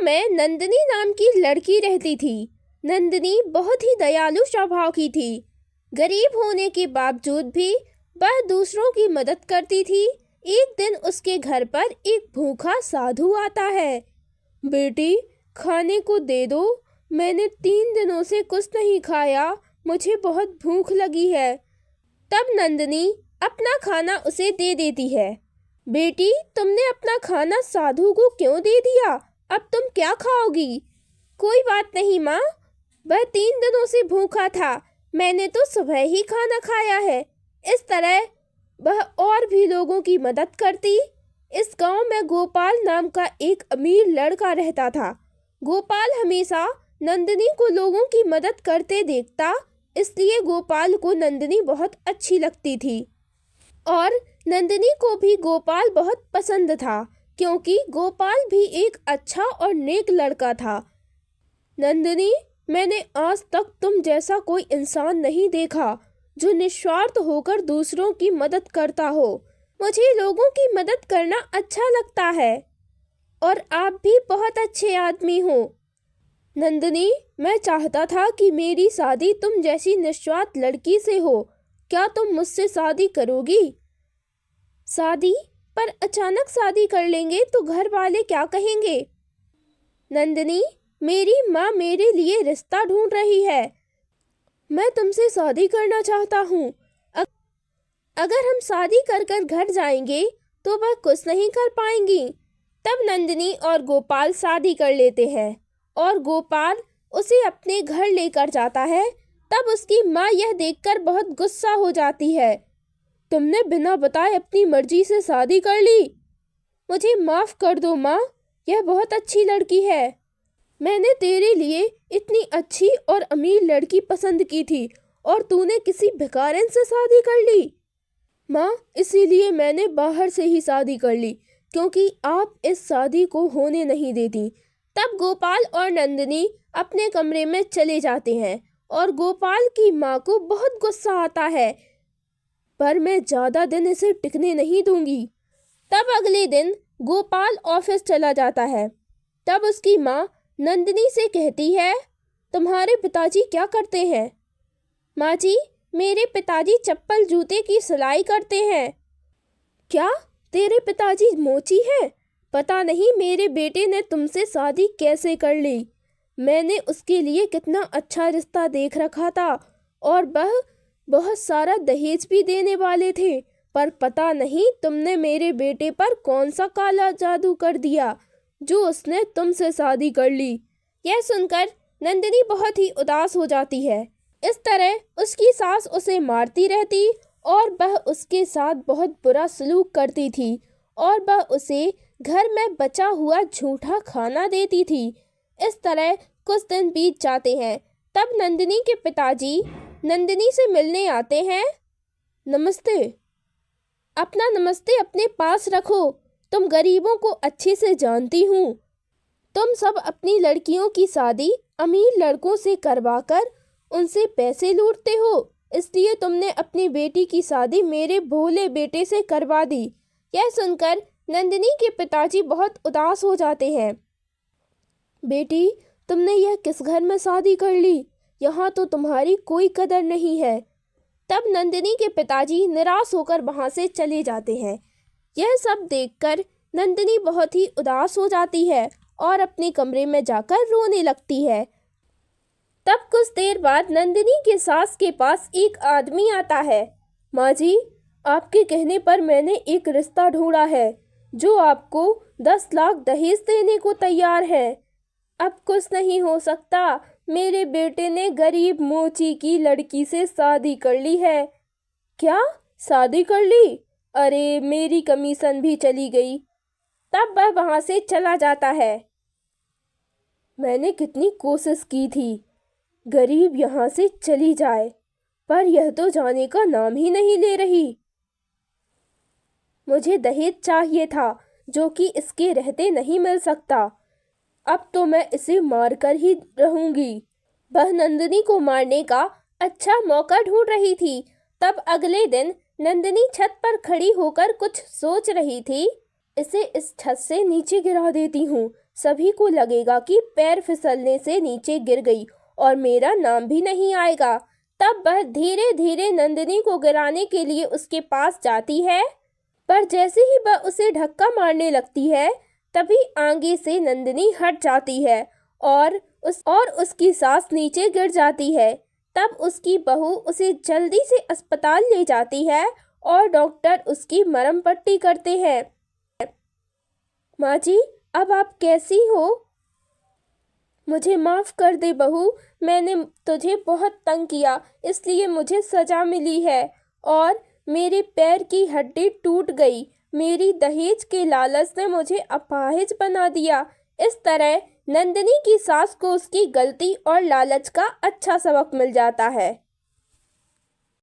में नंदिनी नाम की लड़की रहती थी। नंदिनी बहुत ही दयालु स्वभाव की थी। गरीब होने के बावजूद भी वह दूसरों की मदद करती थी। एक दिन उसके घर पर एक भूखा साधु आता है। बेटी, खाने को दे दो, मैंने 3 दिनों से कुछ नहीं खाया, मुझे बहुत भूख लगी है। तब नंदिनी अपना खाना उसे दे देती है। बेटी, तुमने अपना खाना साधु को क्यों दे दिया? अब तुम क्या खाओगी? कोई बात नहीं माँ, वह 3 दिनों से भूखा था, मैंने तो सुबह ही खाना खाया है। इस तरह वह और भी लोगों की मदद करती। इस गांव में गोपाल नाम का एक अमीर लड़का रहता था। गोपाल हमेशा नंदिनी को लोगों की मदद करते देखता, इसलिए गोपाल को नंदिनी बहुत अच्छी लगती थी और नंदिनी को भी गोपाल बहुत पसंद था, क्योंकि गोपाल भी एक अच्छा और नेक लड़का था। नंदिनी, मैंने आज तक तुम जैसा कोई इंसान नहीं देखा जो निस्वार्थ होकर दूसरों की मदद करता हो। मुझे लोगों की मदद करना अच्छा लगता है और आप भी बहुत अच्छे आदमी हो। नंदिनी, मैं चाहता था कि मेरी शादी तुम जैसी निस्वार्थ लड़की से हो। क्या तुम मुझसे शादी करोगी? शादी? पर अचानक शादी कर लेंगे तो घर वाले क्या कहेंगे? नंदिनी, मेरी माँ मेरे लिए रिश्ता ढूंढ रही है, मैं तुमसे शादी करना चाहता हूँ। अगर हम शादी कर कर घर जाएंगे तो वह कुछ नहीं कर पाएंगी। तब नंदिनी और गोपाल शादी कर लेते हैं और गोपाल उसे अपने घर लेकर जाता है। तब उसकी माँ यह देखकर बहुत गुस्सा हो जाती है। तुमने बिना बताए अपनी मर्जी से शादी कर ली। मुझे माफ़ कर दो माँ, यह बहुत अच्छी लड़की है। मैंने तेरे लिए इतनी अच्छी और अमीर लड़की पसंद की थी और तूने किसी भिखारिन से शादी कर ली। माँ, इसीलिए मैंने बाहर से ही शादी कर ली, क्योंकि आप इस शादी को होने नहीं देती। तब गोपाल और नंदिनी अपने कमरे में चले जाते हैं और गोपाल की माँ को बहुत गुस्सा आता है, पर मैं ज़्यादा दिन इसे टिकने नहीं दूंगी। तब अगले दिन गोपाल ऑफिस चला जाता है। तब उसकी माँ नंदिनी से कहती है, तुम्हारे पिताजी क्या करते हैं? माँ जी, मेरे पिताजी चप्पल जूते की सिलाई करते हैं। क्या तेरे पिताजी मोची हैं? पता नहीं मेरे बेटे ने तुमसे शादी कैसे कर ली। मैंने उसके लिए कितना अच्छा रिश्ता देख रखा था और वह बहुत सारा दहेज भी देने वाले थे, पर पता नहीं तुमने मेरे बेटे पर कौन सा काला जादू कर दिया जो उसने तुमसे शादी कर ली। यह सुनकर नंदिनी बहुत ही उदास हो जाती है। इस तरह उसकी सास उसे मारती रहती और वह उसके साथ बहुत बुरा सलूक करती थी और वह उसे घर में बचा हुआ झूठा खाना देती थी। इस तरह कुछ दिन बीत जाते हैं। तब नंदिनी के पिताजी नंदिनी से मिलने आते हैं। नमस्ते। अपना नमस्ते अपने पास रखो, तुम गरीबों को अच्छे से जानती हूँ। तुम सब अपनी लड़कियों की शादी अमीर लड़कों से करवाकर उनसे पैसे लूटते हो, इसलिए तुमने अपनी बेटी की शादी मेरे भोले बेटे से करवा दी। यह सुनकर नंदिनी के पिताजी बहुत उदास हो जाते हैं। बेटी, तुमने यह किस घर में शादी कर ली? यहाँ तो तुम्हारी कोई कदर नहीं है। तब नंदिनी के पिताजी निराश होकर वहाँ से चले जाते हैं। यह सब देखकर नंदिनी बहुत ही उदास हो जाती है और अपने कमरे में जाकर रोने लगती है। तब कुछ देर बाद नंदिनी के सास के पास एक आदमी आता है। माँ जी, आपके कहने पर मैंने एक रिश्ता ढूंढा है जो आपको 10 लाख दहेज देने को तैयार है। अब कुछ नहीं हो सकता, मेरे बेटे ने गरीब मोची की लड़की से शादी कर ली है। क्या शादी कर ली? अरे, मेरी कमीशन भी चली गई। तब वह वहाँ से चला जाता है। मैंने कितनी कोशिश की थी गरीब यहाँ से चली जाए, पर यह तो जाने का नाम ही नहीं ले रही। मुझे दहेज चाहिए था जो कि इसके रहते नहीं मिल सकता। अब तो मैं इसे मारकर ही रहूंगी। वह नंदिनी को मारने का अच्छा मौका ढूंढ रही थी। तब अगले दिन नंदिनी छत पर खड़ी होकर कुछ सोच रही थी। इसे इस छत से नीचे गिरा देती हूँ, सभी को लगेगा कि पैर फिसलने से नीचे गिर गई और मेरा नाम भी नहीं आएगा। तब वह धीरे धीरे नंदिनी को गिराने के लिए उसके पास जाती है, पर जैसे ही वह उसे धक्का मारने लगती है तभी आगे से नंदिनी हट जाती है और उसकी सांस नीचे गिर जाती है। तब उसकी बहू उसे जल्दी से अस्पताल ले जाती है और डॉक्टर उसकी मरहम पट्टी करते हैं। माँ जी, अब आप कैसी हो? मुझे माफ़ कर दे बहू, मैंने तुझे बहुत तंग किया इसलिए मुझे सज़ा मिली है और मेरे पैर की हड्डी टूट गई। मेरी दहेज के लालच ने मुझे अपाहिज बना दिया। इस तरह नंदिनी की सास को उसकी गलती और लालच का अच्छा सबक मिल जाता है।